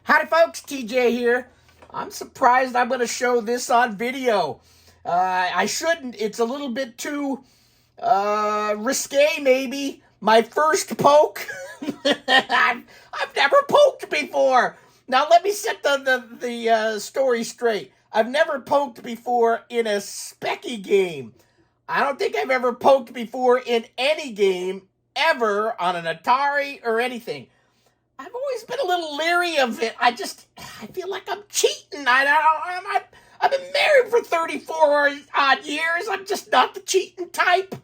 Howdy folks, TJ here. I'm surprised I'm going to show this on video. I shouldn't. It's a little bit too risque maybe. My first poke. I've never poked before. Now let me set the story straight. I've never poked before in a Speccy game. I don't think I've ever poked before in any game ever on an Atari or anything. I've always been a little leery of it. I feel like I'm cheating. I've been married for 34 odd years. I'm just not the cheating type.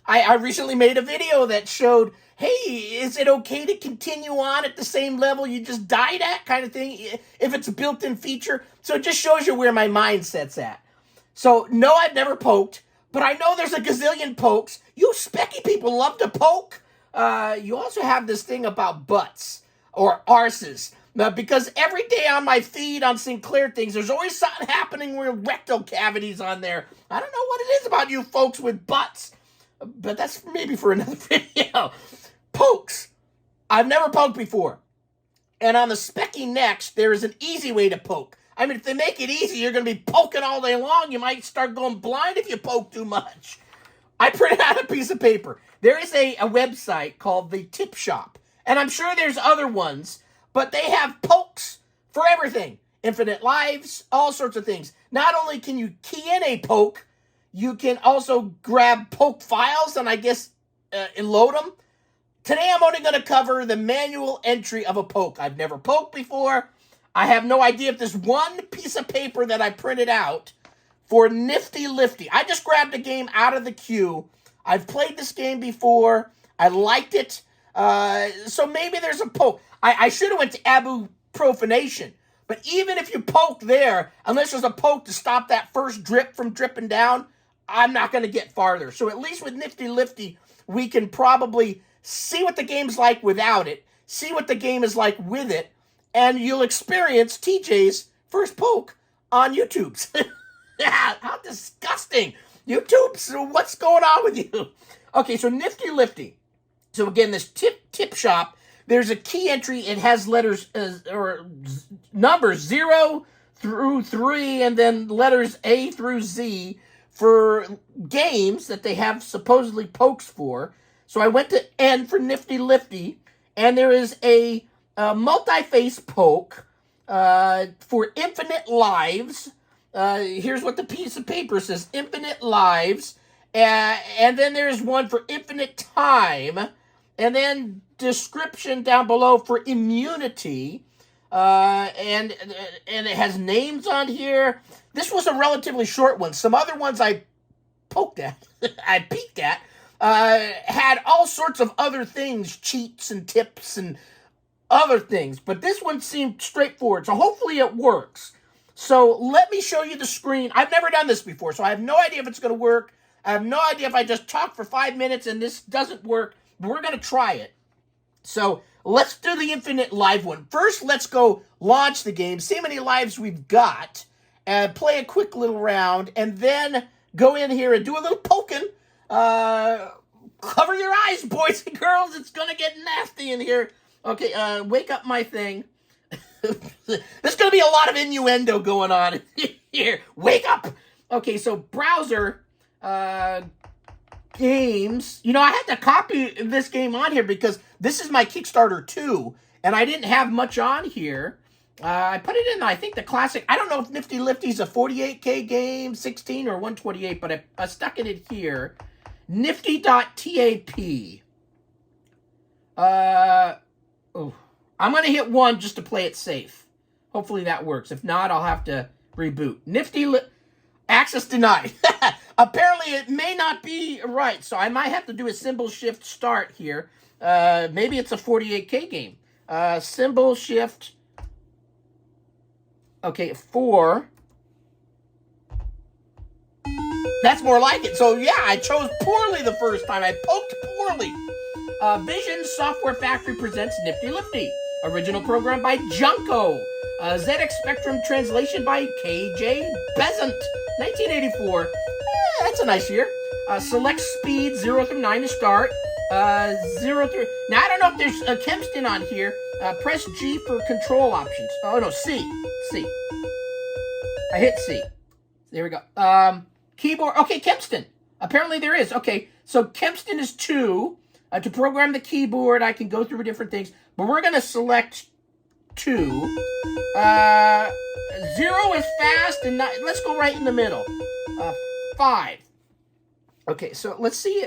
I recently made a video that showed, hey, is it okay to continue on at the same level you just died at, kind of thing, if it's a built-in feature? So it just shows you where my mindset's at. So, no, I've never poked, but I know there's a gazillion pokes. You Speccy people love to poke. You also have this thing about butts. Or arses. Because every day on my feed on Sinclair things, there's always something happening with rectal cavities on there. I don't know what it is about you folks with butts. But that's maybe for another video. Pokes. I've never poked before. And on the Speccy Next, there is an easy way to poke. I mean, if they make it easy, you're going to be poking all day long. You might start going blind if you poke too much. I printed out a piece of paper. There is a website called the Tip Shop. And I'm sure there's other ones, but they have pokes for everything. Infinite lives, all sorts of things. Not only can you key in a poke, you can also grab poke files and I guess load them. Today I'm only going to cover the manual entry of a poke. I've never poked before. I have no idea if there's one piece of paper that I printed out for Nifty Lifty. I just grabbed a game out of the queue. I've played this game before. I liked it. So maybe there's a poke. I should have went to Abu Profanation. But even if you poke there, unless there's a poke to stop that first drip from dripping down, I'm not going to get farther. So at least with Nifty Lifty, we can probably see what the game's like without it, see what the game is like with it, and you'll experience TJ's first poke on YouTube's. How disgusting. YouTube's, what's going on with you? Okay, so Nifty Lifty. So again, this tip shop, there's a key entry. It has letters or numbers 0 through 3 and then letters A through Z for games that they have supposedly pokes for. So I went to N for Nifty Lifty, and there is a multi-face poke for infinite lives. Here's what the piece of paper says, infinite lives. And then there's one for infinite time. And then description down below for immunity. And it has names on here. This was a relatively short one. Some other ones I poked at, I peeked at, had all sorts of other things, cheats and tips and other things. But this one seemed straightforward. So hopefully it works. So let me show you the screen. I've never done this before, so I have no idea if it's going to work. I have no idea if I just talk for 5 minutes and this doesn't work. But we're going to try it. So let's do the infinite live one. First, let's go launch the game, see how many lives we've got, and play a quick little round, and then go in here and do a little poking. Cover your eyes, boys and girls. It's going to get nasty in here. Okay, wake up my thing. There's going to be a lot of innuendo going on here. Wake up. Okay, so browser... games. You know, I had to copy this game on here because this is my Kickstarter 2, and I didn't have much on here. I put it in, I think, the classic. I don't know if Nifty Lifty's a 48K game, 16 or 128, but I stuck it in here. Nifty.tap. I'm going to hit 1 just to play it safe. Hopefully that works. If not, I'll have to reboot. Access denied. Apparently, it may not be right, so I might have to do a symbol shift start here. Maybe it's a 48K game. Symbol shift. Okay, 4. That's more like it. So, yeah, I chose poorly the first time. I poked poorly. Vision Software Factory presents Nifty Lifty. Original program by Junko. ZX Spectrum translation by KJ Bezant. 1984. That's a nice year. Select speed 0 through 9 to start. 0 through... Now, I don't know if there's a Kempston on here. Press G for control options. Oh, no, C. C. I hit C. There we go. Keyboard. Okay, Kempston. Apparently there is. Okay, so Kempston is 2. To program the keyboard, I can go through different things. But we're going to select 2. 0 is fast, and let's go right in the middle. 5. Okay, so let's see.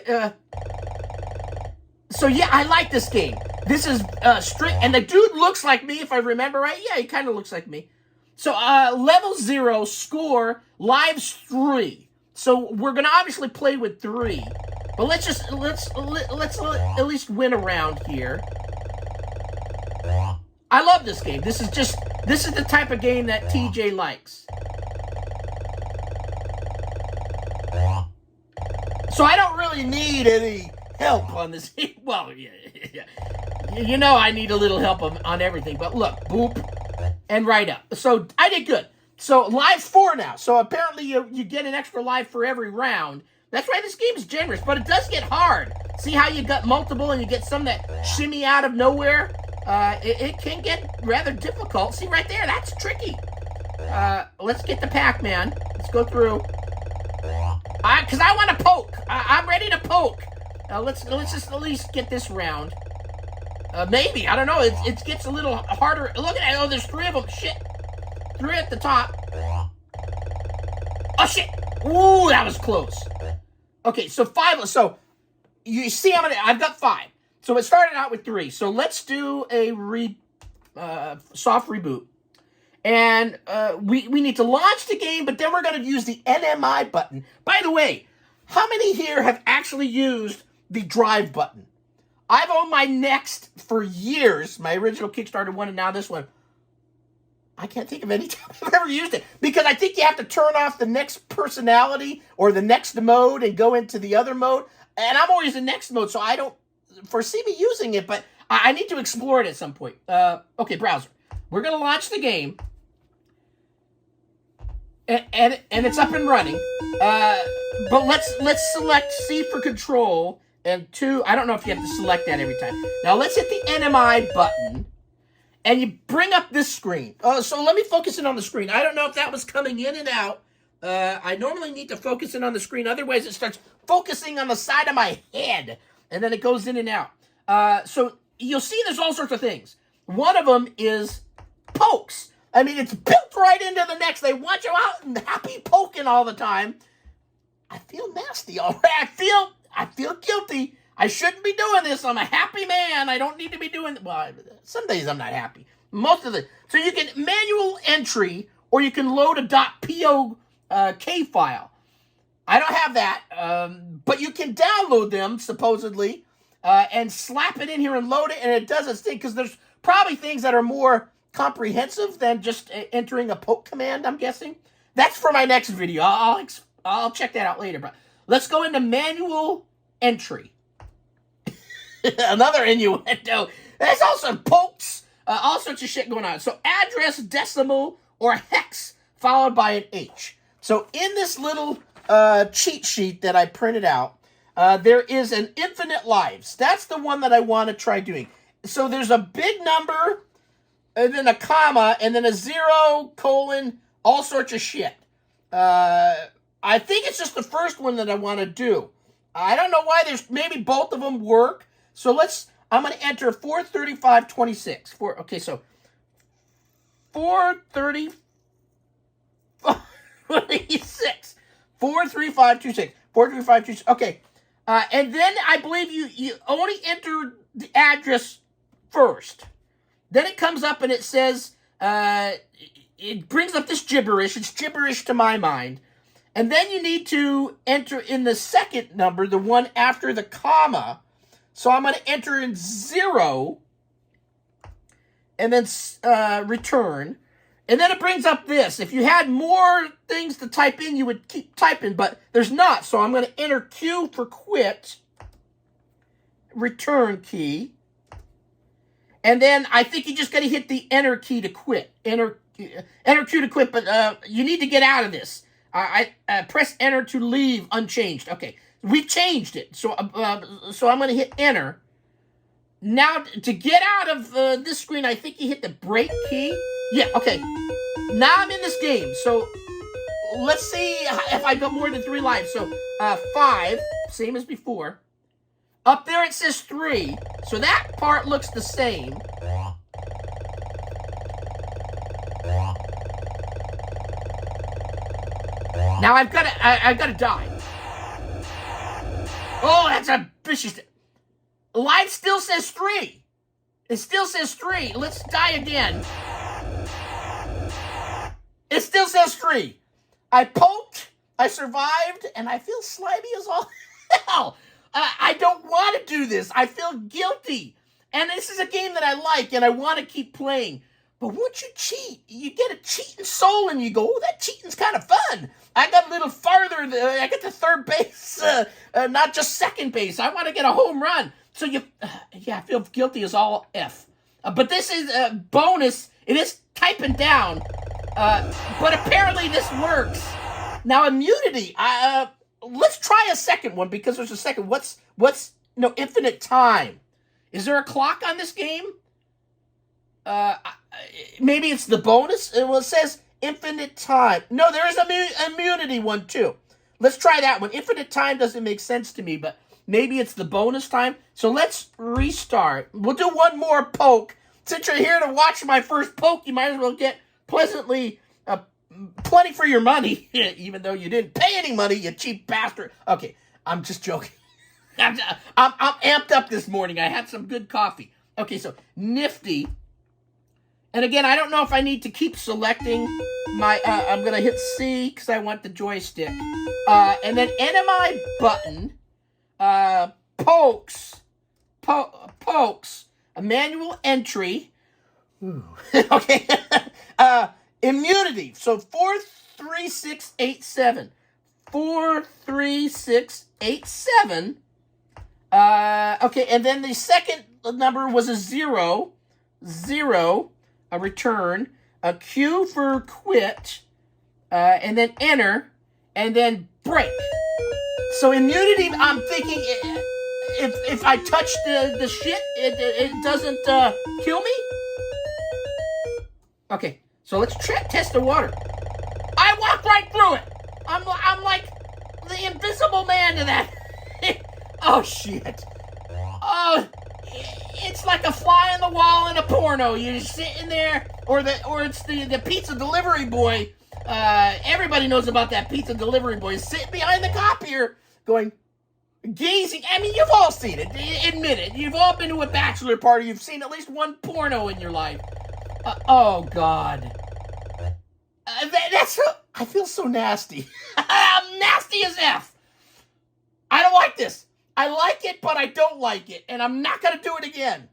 So yeah, I like this game. This is strict, and the dude looks like me, if I remember right. Yeah, he kind of looks like me. So level 0, score, lives 3. So we're gonna obviously play with 3, but let's at least win a round here. I love this game. This is the type of game that TJ likes. So I don't really need any help on this. Well, yeah. You know I need a little help on everything. But look, boop, and right up. So I did good. So live 4 now. So apparently you get an extra life for every round. That's why this game is generous, but it does get hard. See how you got multiple and you get some that shimmy out of nowhere? It can get rather difficult. See right there, that's tricky. Let's get the Pac-Man. Let's go through. Because I want to poke. I'm ready to poke. Let's just at least get this round. Maybe. I don't know. It gets a little harder. Look at that. Oh, there's 3 of them. Shit. 3 at the top. Oh, shit. Ooh, that was close. Okay, so 5. So, you see I've got 5. So, it started out with 3. So, let's do a soft reboot. And we need to launch the game, but then we're going to use the NMI button. By the way, how many here have actually used the drive button? I've owned my Next for years, my original Kickstarter one, and now this one. I can't think of any time I've ever used it, because I think you have to turn off the next personality or the next mode and go into the other mode. And I'm always in next mode, so I don't foresee me using it, but I need to explore it at some point. Okay, browser. We're going to launch the game. And it's up and running. But let's select C for control and 2. I don't know if you have to select that every time. Now let's hit the NMI button, and you bring up this screen. So let me focus in on the screen. I don't know if that was coming in and out. I normally need to focus in on the screen. Otherwise, it starts focusing on the side of my head, and then it goes in and out. So you'll see there's all sorts of things. One of them is pokes. I mean, it's built right into the Next. They want you out and happy poking all the time. I feel nasty, all right. I feel guilty. I shouldn't be doing this. I'm a happy man. I don't need to be doing... Well, some days I'm not happy. Most of the... So you can manual entry, or you can load a .pok file. I don't have that, but you can download them, supposedly, and slap it in here and load it, and it does its thing, because there's probably things that are more comprehensive than just entering a poke command, I'm guessing. That's for my next video. I'll check that out later, but let's go into manual entry. Another innuendo. There's also pokes, all sorts of shit going on. So address, decimal, or hex, followed by an H. So in this little cheat sheet that I printed out, there is an infinite lives. That's the one that I want to try doing. So there's a big number, and then a comma, and then a 0, colon, all sorts of shit. I think it's just the first one that I want to do. I don't know why. Maybe both of them work. So I'm going to enter 43526. Okay, so 43526. 43526. 43526. Okay. And then I believe you only enter the address first. Then it comes up and it says, it brings up this gibberish. It's gibberish to my mind. And then you need to enter in the second number, the one after the comma. So I'm going to enter in 0 and then return. And then it brings up this. If you had more things to type in, you would keep typing, but there's not. So I'm going to enter Q for quit, return key. And then I think you just got to hit the enter key to quit. Enter Q to quit, but you need to get out of this. I press enter to leave unchanged. Okay, we've changed it. So I'm going to hit enter. Now, to get out of this screen, I think you hit the break key. Yeah, okay. Now I'm in this game. So, let's see if I got more than 3 lives. So, 5, same as before. Up there it says 3. So that part looks the same. Now I've got to die. Oh, that's a vicious. Line still says 3. It still says 3. Let's die again. It still says 3. I poked, I survived, and I feel slimy as all hell. I don't want to do this. I feel guilty. And this is a game that I like, and I want to keep playing. But once you cheat, you get a cheating soul, and you go, oh, that cheating's kind of fun. I got a little farther. I get to third base, not just second base. I want to get a home run. So I feel guilty as all F. But this is a bonus. It is typing down. But apparently this works. Now, immunity. Let's try a second one, because there's a second. Infinite time. Is there a clock on this game? Maybe it's the bonus. Well, it says infinite time. No, there is a immunity one too. Let's try that one. Infinite time doesn't make sense to me, but maybe it's the bonus time. So let's restart. We'll do one more poke. Since you're here to watch my first poke, you might as well get plenty for your money, even though you didn't pay any money, you cheap bastard. Okay, I'm just joking. I'm amped up this morning. I had some good coffee. Okay, so Nifty. And again, I don't know if I need to keep selecting my, I'm going to hit C because I want the joystick. And then NMI button, pokes, a manual entry. Ooh. Okay. Immunity. So 43687. 43687. Okay, and then the second number was a 0. A return, a Q for quit, and then enter, and then break. So immunity, I'm thinking if I touch the shit, it doesn't kill me? Okay, so let's test the water. I walked right through it. I'm like the invisible man to that. Oh, shit. Oh, it's like a fly on the wall in a porno. You're sitting there, or it's the pizza delivery boy. Everybody knows about that pizza delivery boy sitting behind the copier, gazing. I mean, you've all seen it. Admit it. You've all been to a bachelor party. You've seen at least one porno in your life. Oh God, I feel so nasty. I'm nasty as F. I don't like this. I like it, but I don't like it, and I'm not going to do it again.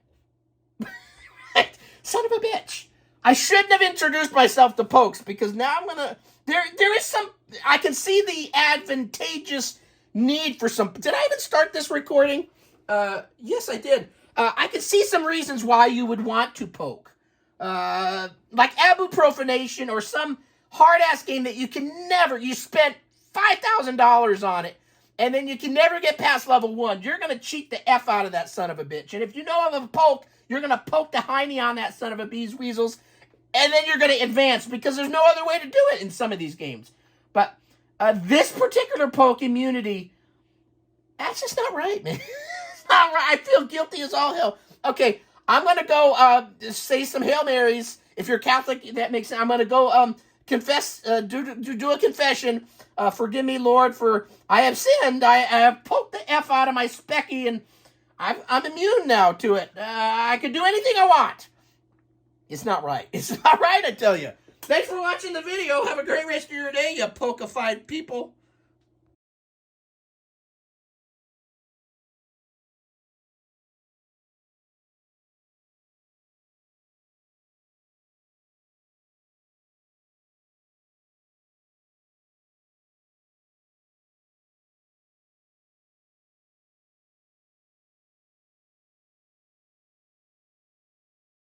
Son of a bitch. I shouldn't have introduced myself to pokes, because now I'm going to... There is some... I can see the advantageous need for some... Did I even start this recording? Yes, I did. I can see some reasons why you would want to poke. Like Abuprofanation or some hard-ass game that you can never... You spent $5,000 on it, and then you can never get past level 1. You're going to cheat the F out of that son of a bitch. And if you know of a poke, you're going to poke the hiney on that son of a bee's weasels. And then you're going to advance, because there's no other way to do it in some of these games. But this particular poke, immunity, that's just not right, man. It's not right. I feel guilty as all hell. Okay, I'm going to go say some Hail Marys. If you're Catholic, that makes sense. I'm going to go confess, do a confession. Forgive me, Lord, for I have sinned. I have poked the F out of my Specky, and I'm immune now to it. I can do anything I want. It's not right. It's not right, I tell you. Thanks for watching the video. Have a great rest of your day, you pokified people.